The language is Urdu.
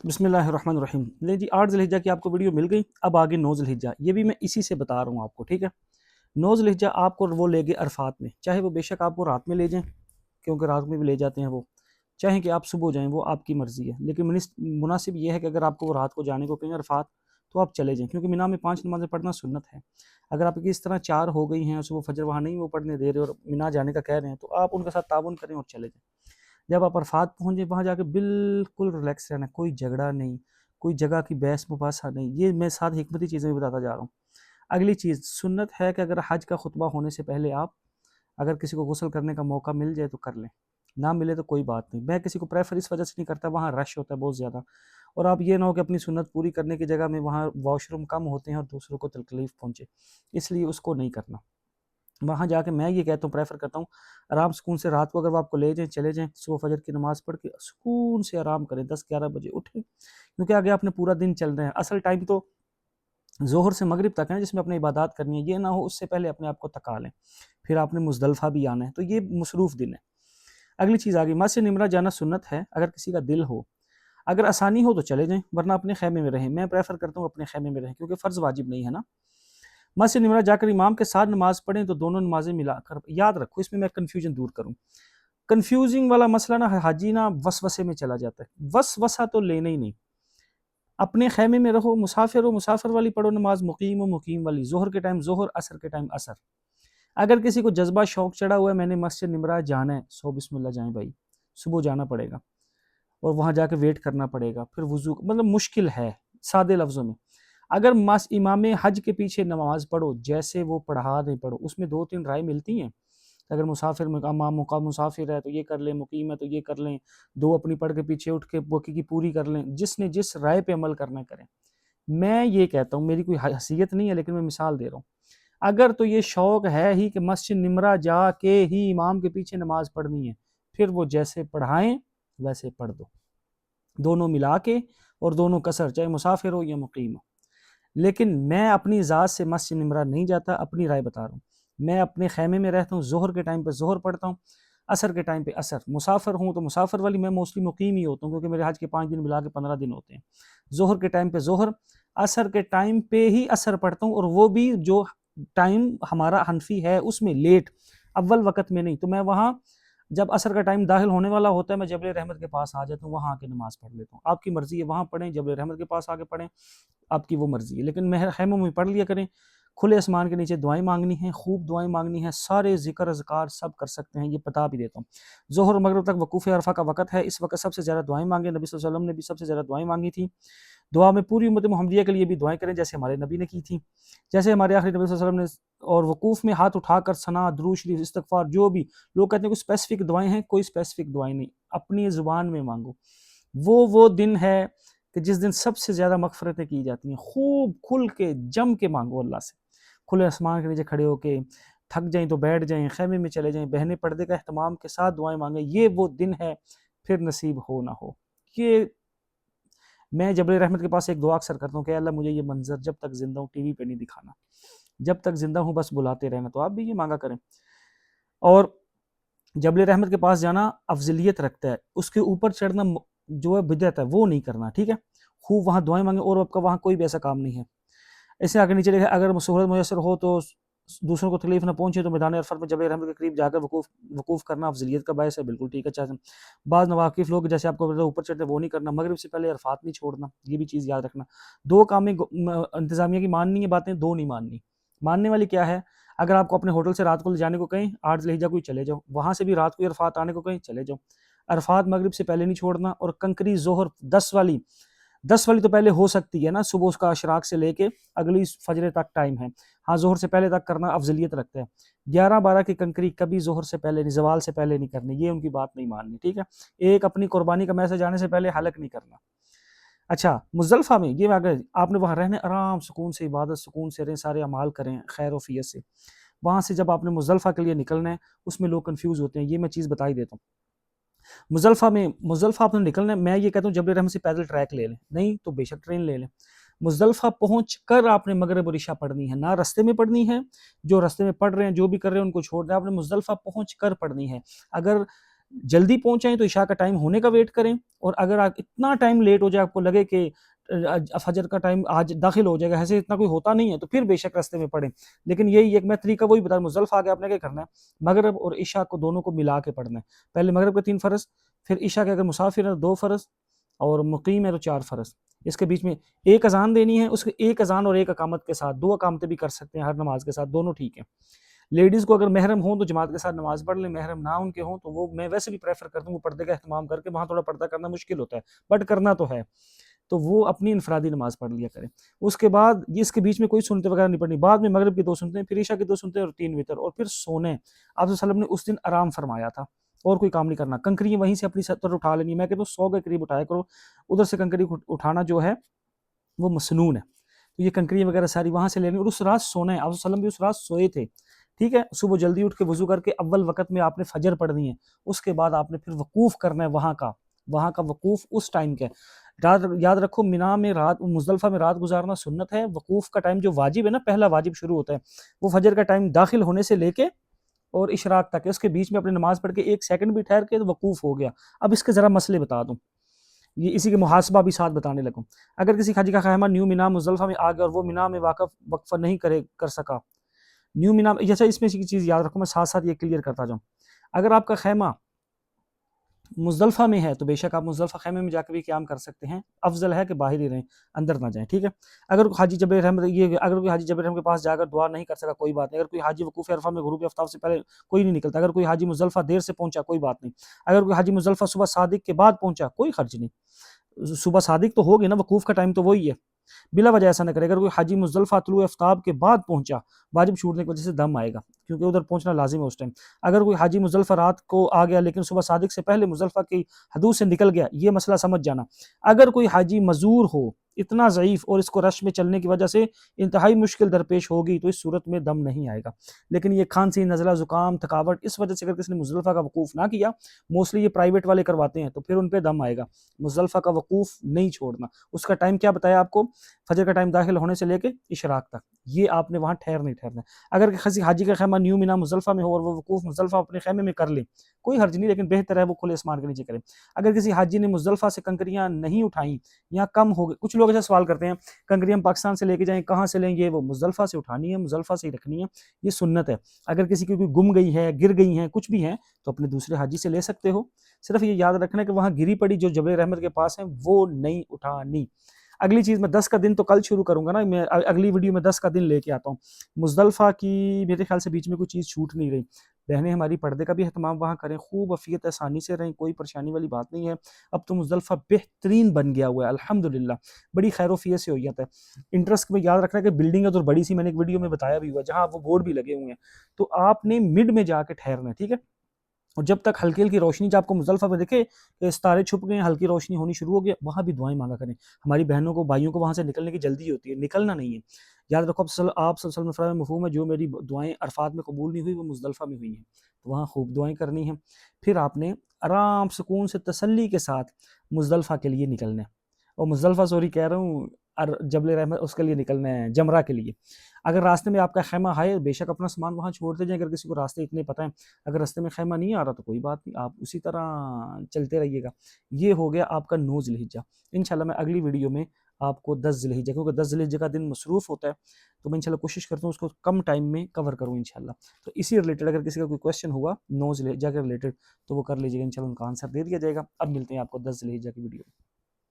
بسم اللہ الرحمن الرحیم۔ لیں جی 8 ذی الحجہ کی آپ کو ویڈیو مل گئی، اب آگے 9 ذی الحجہ، یہ بھی میں اسی سے بتا رہا ہوں آپ کو، ٹھیک ہے۔ 9 ذی الحجہ آپ کو وہ لے گئے عرفات میں، چاہے وہ بے شک آپ کو رات میں لے جائیں کیونکہ رات میں بھی لے جاتے ہیں وہ، چاہیں کہ آپ صبح جائیں، وہ آپ کی مرضی ہے، لیکن مناسب یہ ہے کہ اگر آپ کو وہ رات کو جانے کو کہیں عرفات تو آپ چلے جائیں، کیونکہ مینا میں 5 نمازیں پڑھنا سنت ہے۔ اگر آپ کی اس طرح 4 ہو گئی ہیں اور صبح فجر وہاں نہیں وہ پڑھنے دے رہے اور مینا جانے کا کہہ رہے ہیں تو آپ ان کے ساتھ تعاون کریں اور چلے جائیں۔ جب آپ عرفات پہنچیں وہاں جا کے بالکل ریلیکس رہنا، کوئی جھگڑا نہیں، کوئی جگہ کی بحث مباحثہ نہیں، یہ میں ساتھ حکمتی چیزیں بھی بتاتا جا رہا ہوں۔ اگلی چیز سنت ہے کہ اگر حج کا خطبہ ہونے سے پہلے آپ اگر کسی کو غسل کرنے کا موقع مل جائے تو کر لیں، نہ ملے تو کوئی بات نہیں۔ میں کسی کو پریفر اس وجہ سے نہیں کرتا، وہاں رش ہوتا ہے بہت زیادہ، اور آپ یہ نہ ہو کہ اپنی سنت پوری کرنے کی جگہ میں وہاں واش روم کم ہوتے ہیں اور دوسروں کو تکلیف پہنچے، اس لیے اس کو نہیں کرنا۔ وہاں جا کے میں یہ کہتا ہوں، پریفر کرتا ہوں آرام سکون سے رات کو اگر وہ آپ کو لے جائیں چلے جائیں، صبح فجر کی نماز پڑھ کے سکون سے آرام کریں، 10-11 بجے اٹھیں، کیونکہ آگے آپ نے پورا دن چل رہے ہیں۔ اصل ٹائم تو ظہر سے مغرب تک ہے جس میں اپنی عبادات کرنی ہے، یہ نہ ہو اس سے پہلے اپنے آپ کو تکا لیں، پھر آپ نے مزدلفہ بھی آنا ہے، تو یہ مصروف دن ہے۔ اگلی چیز آگئی، مسجد نمرہ جانا سنت ہے اگر کسی کا دل ہو، اگر آسانی ہو تو چلے جائیں ورنہ اپنے خیمے میں رہیں۔ میں پریفر کرتا ہوں اپنے خیمے میں رہیں کیونکہ فرض واجب نہیں ہے نا۔ مسجد نمرہ جا کر امام کے ساتھ نماز پڑھیں تو دونوں نمازیں ملا کر، یاد رکھو اس میں کنفیوژن دور کروں، کنفیوزنگ والا مسئلہ نا حاجی نا وسوسے میں چلا جاتا ہے، وسوسہ تو لینا ہی نہیں، اپنے خیمے میں رہو، مسافر ہو مسافر والی پڑھو نماز، مقیم ہو مقیم والی، ظہر کے ٹائم ظہر، عصر کے ٹائم عصر۔ اگر کسی کو جذبہ شوق چڑھا ہوا ہے میں نے مسجد نمرہ جانا ہے، سو بسم اللہ جائیں بھائی، صبح جانا پڑے گا اور وہاں جا کے ویٹ کرنا پڑے گا، پھر وضو مطلب مشکل ہے، سادے لفظوں میں اگر امام حج کے پیچھے نماز پڑھو جیسے وہ پڑھا دیں پڑھو، اس میں 2-3 رائے ملتی ہیں، اگر مسافر امام مقام مسافر ہے تو یہ کر لیں، مقیم ہے تو یہ کر لیں، 2 اپنی پڑھ کے پیچھے اٹھ کے باقی کی پوری کر لیں، جس نے جس رائے پہ عمل کرنا کریں۔ میں یہ کہتا ہوں، میری کوئی حیثیت نہیں ہے لیکن میں مثال دے رہا ہوں، اگر تو یہ شوق ہے ہی کہ مسجد نمرہ جا کے ہی امام کے پیچھے نماز پڑھنی ہے، پھر وہ جیسے پڑھائیں ویسے پڑھ دو، دونوں ملا کے اور دونوں قصر، چاہے مسافر ہو یا مقیم ہو۔ لیکن میں اپنی ذات سے مسجد نمرہ نہیں جاتا، اپنی رائے بتا رہا ہوں، میں اپنے خیمے میں رہتا ہوں، ظہر کے ٹائم پہ ظہر پڑھتا ہوں، عصر کے ٹائم پہ عصر، مسافر ہوں تو مسافر والی میں موسٹلی مقیم ہی ہوتا ہوں کیونکہ میرے حج کے 5 دن ملا کے 15 دن ہوتے ہیں۔ ظہر کے ٹائم پہ ظہر، عصر کے ٹائم پہ ہی عصر پڑھتا ہوں، اور وہ بھی جو ٹائم ہمارا حنفی ہے اس میں لیٹ، اول وقت میں نہیں، تو میں وہاں جب عصر کا ٹائم داخل ہونے والا ہوتا ہے میں جبل رحمت کے پاس آ جاتا ہوں، وہاں آ کے نماز پڑھ لیتا ہوں۔ آپ کی مرضی ہے وہاں پڑھیں، جبل رحمت کے پاس آ کے پڑھیں، آپ کی وہ مرضی ہے، لیکن خیموں میں پڑھ لیا کریں۔ کھلے آسمان کے نیچے دعائیں مانگنی ہیں، خوب دعائیں مانگنی ہیں، سارے ذکر اذکار سب کر سکتے ہیں، یہ بتا بھی دیتا ہوں۔ ظہر مغرب تک وقوف عرفہ کا وقت ہے، اس وقت سب سے زیادہ دعائیں مانگیں، نبی صلی اللہ علیہ وسلم نے بھی سب سے زیادہ دعائیں مانگی تھی۔ دعا میں پوری امت محمدیہ کے لیے بھی دعائیں کریں جیسے ہمارے نبی نے کی تھی، جیسے ہمارے آخری نبی صلی اللہ علیہ وسلم نے، اور وقوف میں ہاتھ اٹھا کر ثنا، درود شریف، استغفار، جو بھی لوگ کہتے ہیں کوئی اسپیسیفک دعائیں ہیں، کوئی اسپیسیفک دعائیں نہیں، اپنی زبان میں مانگو۔ وہ دن ہے کہ جس دن سب سے زیادہ مغفرتیں کی جاتی ہیں، خوب کھل کے جم کے مانگو اللہ سے، کھلے آسمان کے نیچے کھڑے ہو کے، تھک جائیں تو بیٹھ جائیں، خیمے میں چلے جائیں، بہنیں پردے کا اہتمام کے ساتھ دعائیں مانگیں، یہ وہ دن ہے، پھر نصیب ہو نہ ہو۔ یہ میں جبل رحمت کے پاس ایک دعا اکثر کرتا ہوں کہ اللہ مجھے یہ منظر جب تک زندہ ہوں ٹی وی پہ نہیں دکھانا، جب تک زندہ ہوں بس بلاتے رہنا، تو آپ بھی یہ مانگا کریں۔ اور جبل رحمت کے پاس جانا افضلیت رکھتا ہے، اس کے اوپر چڑھنا جو ہے بدعت ہے، وہ نہیں کرنا، ٹھیک ہے۔ خوب وہاں دعائیں مانگیں، اور آپ کا وہاں کوئی بھی ایسا کام نہیں ہے۔ ایسے آگے نیچے لکھا اگر سہولت میسر ہو تو دوسروں کو تکلیف نہ پہنچے تو میدان عرفات میں جبل رحمت کے قریب جا کر وقوف کرنا افضلیت کا باعث ہے، بالکل ٹھیک ہے۔ اچھا، بعض نواقف لوگ جیسے آپ کو اوپر چڑھتے وہ نہیں کرنا، مغرب سے پہلے عرفات نہیں چھوڑنا، یہ بھی چیز یاد رکھنا۔ 2 کام میں انتظامیہ کی ماننی ہے باتیں، 2 نہیں ماننی۔ ماننے والی کیا ہے، اگر آپ کو اپنے ہوٹل سے رات کو لے جانے کو کہیں 8 ذی الحجہ کوئی چلے جاؤ، وہاں سے بھی رات کو عرفات آنے کو کہیں چلے جاؤ، عرفات مغرب سے پہلے نہیں چھوڑنا، اور کنکری ظہر 10 والی تو پہلے ہو سکتی ہے نا، صبح اس کا اشراق سے لے کے اگلی فجر تک ٹائم ہے، ہاں ظہر سے پہلے تک کرنا افضلیت رکھتا ہے۔ 11-12 کی کنکری کبھی ظہر سے پہلے نہیں، زوال سے پہلے نہیں کرنی، یہ ان کی بات نہیں ماننی، ٹھیک ہے۔ ایک اپنی قربانی کا میسج آنے سے پہلے حلق نہیں کرنا۔ اچھا، مزدلفہ میں یہ اگر آپ نے وہاں رہنے، آرام سکون سے عبادت، سکون سے رہیں، سارے اعمال کریں خیر و فیت سے، وہاں سے جب آپ نے مزدلفہ کے لیے نکلنا ہے، اس میں لوگ کنفیوز ہوتے ہیں، یہ میں چیز بتا ہی دیتا ہوں۔ مزدلفہ آپ نے نکلنا ہے، میں یہ کہتا ہوں جبل رحمت سے پیدل ٹریک لے لیں، نہیں تو بے شک ٹرین لے لیں۔ مزدلفہ پہنچ کر آپ نے مغرب اور عشاء پڑھنی ہے، نہ رستے میں پڑھنی ہے، جو رستے میں پڑھ رہے ہیں جو بھی کر رہے ہیں ان کو چھوڑ دیں، آپ نے مزدلفہ پہنچ کر پڑھنی ہے۔ اگر جلدی پہنچیں تو عشاء کا ٹائم ہونے کا ویٹ کریں، اور اگر آپ اتنا ٹائم لیٹ ہو جائے، آپ کو لگے کہ فجر کا ٹائم آج داخل ہو جائے گا، ایسے اتنا کوئی ہوتا نہیں ہے، تو پھر بے شک راستے میں پڑھیں۔ لیکن یہی ایک میں طریقہ وہی بتا، مزدلفہ آگے آپ نے کیا کرنا ہے، مغرب اور عشاء کو دونوں کو ملا کے پڑھنا ہے۔ پہلے مغرب کے 3 فرض، پھر عشاء کے اگر مسافر ہے 2 فرض، اور مقیم ہے تو 4 فرض۔ اس کے بیچ میں ایک اذان دینی ہے، اس کے ایک اذان اور ایک اقامت کے ساتھ 2 اقامتیں بھی کر سکتے ہیں ہر نماز کے ساتھ، دونوں ٹھیک ہیں۔ لیڈیز کو اگر محرم ہوں تو جماعت کے ساتھ نماز پڑھ لیں، محرم نہ ان کے ہوں تو وہ میں ویسے بھی پریفر کرتا ہوں وہ پردے کا اہتمام کر کے، وہاں تھوڑا پردہ کرنا مشکل ہوتا ہے بٹ کرنا تو ہے، تو وہ اپنی انفرادی نماز پڑھ لیا کریں۔ اس کے بعد اس کے بیچ میں کوئی سنتیں وغیرہ نہیں پڑھنی، بعد میں مغرب کی 2 سنتیں، پھر عشاء کی 2 سنتیں اور 3 وتر، اور پھر سونے۔ آپ صلی اللہ علیہ وسلم نے اس دن آرام فرمایا تھا، اور کوئی کام نہیں کرنا۔ کنکریاں وہیں سے اپنی سطر اٹھا لینی، میں کہتا ہوں 100 کے قریب اٹھایا کرو، ادھر سے کنکری اٹھانا جو ہے وہ مسنون ہے، تو یہ کنکریاں وغیرہ ساری وہاں سے لینی، اور اس رات سونا ہے۔ آپ صلی اللہ علیہ وسلم بھی اس رات سوئے تھے، ٹھیک ہے۔ صبح جلدی اٹھ کے وضو کر کے اول وقت میں آپ نے فجر پڑھنی ہے، اس کے بعد آپ نے پھر وقوف کرنا ہے، وہاں کا وقوف اس ٹائم کا ہے۔ یاد رکھو مینا میں رات، مزدلفہ میں رات گزارنا سنت ہے، وقوف کا ٹائم جو واجب ہے نا، پہلا واجب شروع ہوتا ہے وہ فجر کا ٹائم داخل ہونے سے لے کے اور اشراق تک ہے، اس کے بیچ میں اپنی نماز پڑھ کے 1 سیکنڈ بھی ٹھہر کے تو وقوف ہو گیا۔ اب اس کے ذرا مسئلے بتا دوں، یہ اسی کے محاسبہ بھی ساتھ بتانے لگوں۔ اگر کسی حاجی کا خیمہ نیو مینا مزدلفہ میں آ گیا اور وہ مینا میں وقفہ نہیں کر سکا، نیو مینا، اچھا اس میں کی چیز یاد رکھو، میں ساتھ ساتھ یہ کلیئر کرتا جاؤں۔ اگر آپ کا خیمہ مزدلفہ میں ہے تو بے شک آپ مزدلفہ خیمے میں جا کے بھی قیام کر سکتے ہیں، افضل ہے کہ باہر ہی رہیں، اندر نہ جائیں، ٹھیک ہے۔ اگر کوئی حاجی جبل رحمت اگر کوئی حاجی جبل رحمت کے پاس جا کر دعا نہیں کر سکا، کوئی بات نہیں۔ اگر کوئی حاجی وقوف عرفہ میں غروب آفتاب سے پہلے کوئی نہیں نکلتا، اگر کوئی حاجی مزدلفہ دیر سے پہنچا، کوئی بات نہیں۔ اگر کوئی حاجی مزدلفہ صبح صادق کے بعد پہنچا، کوئی خرچ نہیں، صبح صادق تو ہوگی نا، وقوف کا ٹائم تو وہی ہے، بلا وجہ ایسا نہ کرے۔ اگر کوئی حاجی مزدلفہ طلوع آفتاب کے بعد پہنچا، واجب چھوٹنے کی وجہ سے دم آئے گا، کیونکہ ادھر پہنچنا لازم ہے اس ٹائم۔ اگر کوئی حاجی مزدلفہ رات کو آ گیا لیکن صبح صادق سے پہلے مزدلفہ کی حدود سے نکل گیا، یہ مسئلہ سمجھ جانا۔ اگر کوئی حاجی معذور ہو، اتنا ضعیف اور اس کو رش میں چلنے کی وجہ سے انتہائی مشکل درپیش ہوگی، تو اس صورت میں دم نہیں آئے گا۔ لیکن یہ کھانسی، نزلہ، زکام، تھکاوٹ، اس وجہ سے اگر کسی نے مزدلفہ کا وقوف نہ کیا، موسٹلی یہ پرائیویٹ والے کرواتے ہیں، تو پھر ان پہ دم آئے گا۔ مزدلفہ کا وقوف نہیں چھوڑنا۔ اس کا ٹائم کیا بتایا آپ کو، فجر کا ٹائم داخل ہونے سے لے کے اشراق تک، یہ آپ نے وہاں نہیں ٹھہرنا ہے۔ اگر کسی حاجی کا خیمہ نیو مینا مزدلفہ میں ہو اور وہ وقوف مزدلفہ اپنے خیمے میں کر لے، کوئی حرج نہیں، لیکن بہتر ہے وہ کھلے آسمان کے نیچے کرے۔ اگر کسی حاجی نے مزدلفہ سے کنکریاں نہیں اٹھائیں یا کم ہو گئے، کچھ لوگ ایسا سوال کرتے ہیں کنکریاں پاکستان سے لے کے جائیں، کہاں سے لیں؟ یہ وہ مزدلفہ سے اٹھانی ہے، مزدلفہ سے ہی رکھنی ہے، یہ سنت ہے۔ اگر کسی کی کوئی گم گئی ہے، گر گئی ہیں، کچھ بھی ہیں، تو اپنے دوسرے حاجی سے لے سکتے ہو۔ صرف یہ یاد رکھنا ہے کہ وہاں گری پڑی جو جبل رحمت کے پاس ہیں وہ نہیں اٹھانی۔ اگلی چیز، میں 10 کا دن تو کل شروع کروں گا نا، میں اگلی ویڈیو میں 10 کا دن لے کے آتا ہوں۔ مزدلفہ کی میرے خیال سے بیچ میں کوئی چیز چھوٹ نہیں رہی، بہنیں ہماری پردے کا بھی اہتمام وہاں کریں، خوب عافیت آسانی سے رہیں، کوئی پریشانی والی بات نہیں ہے۔ اب تو مزدلفہ بہترین بن گیا ہوا ہے الحمدللہ، بڑی خیر و عافیت سے ہو جاتا ہے۔ انٹرسٹ میں یاد رکھنا ہے کہ بلڈنگ ہے تو بڑی سی، میں نے ایک ویڈیو میں بتایا بھی ہوا، جہاں وہ بورڈ بھی لگے ہوئے ہیں، تو آپ نے مڈ میں جا کے ٹھہرنا ہے، ٹھیک ہے۔ اور جب تک ہلکی ہلکی روشنی، جب آپ کو مزدلفہ میں دیکھے کہ ستارے چھپ گئے ہیں، ہلکی روشنی ہونی شروع ہو گئی، وہاں بھی دعائیں مانگا کریں۔ ہماری بہنوں کو، بھائیوں کو وہاں سے نکلنے کی جلدی ہوتی ہے، نکلنا نہیں ہے۔ یاد رکھو آپ صلی اللہ علیہ وسلم فرمایا، مفہوم ہے، جو میری دعائیں عرفات میں قبول نہیں ہوئی وہ مزدلفہ میں ہوئی ہیں، تو وہاں خوب دعائیں کرنی ہیں۔ پھر آپ نے آرام سکون سے تسلی کے ساتھ مزدلفہ کے لیے نکلنا ہے، اور مزدلفہ سوری کہہ رہا ہوں، جبل رحمت اس کے لیے نکلنا ہے، جمرہ کے لیے۔ اگر راستے میں آپ کا خیمہ ہے، بے شک اپنا سامان وہاں چھوڑتے جائیں، اگر کسی کو راستے اتنے پتہ ہیں۔ اگر راستے میں خیمہ نہیں آ رہا تو کوئی بات نہیں، آپ اسی طرح چلتے رہیے گا۔ یہ ہو گیا آپ کا 9 ذی الحجہ۔ انشاءاللہ میں اگلی ویڈیو میں آپ کو 10 ذی الحجہ، کیونکہ 10 ذی الحجہ کا دن مصروف ہوتا ہے، تو میں انشاءاللہ کوشش کرتا ہوں اس کو کم ٹائم میں کور کروں انشاءاللہ۔ تو اسی ریلیٹڈ اگر کسی کا کوئی کویشچن ہوا 9 ذی الحجہ کے ریلیٹڈ تو وہ کر لیجیے گا، انشاءاللہ ان کا آنسر دے دیا جائے گا۔ اب ملتے ہیں آپ کو 10 ذی الحجہ کی ویڈیو میں۔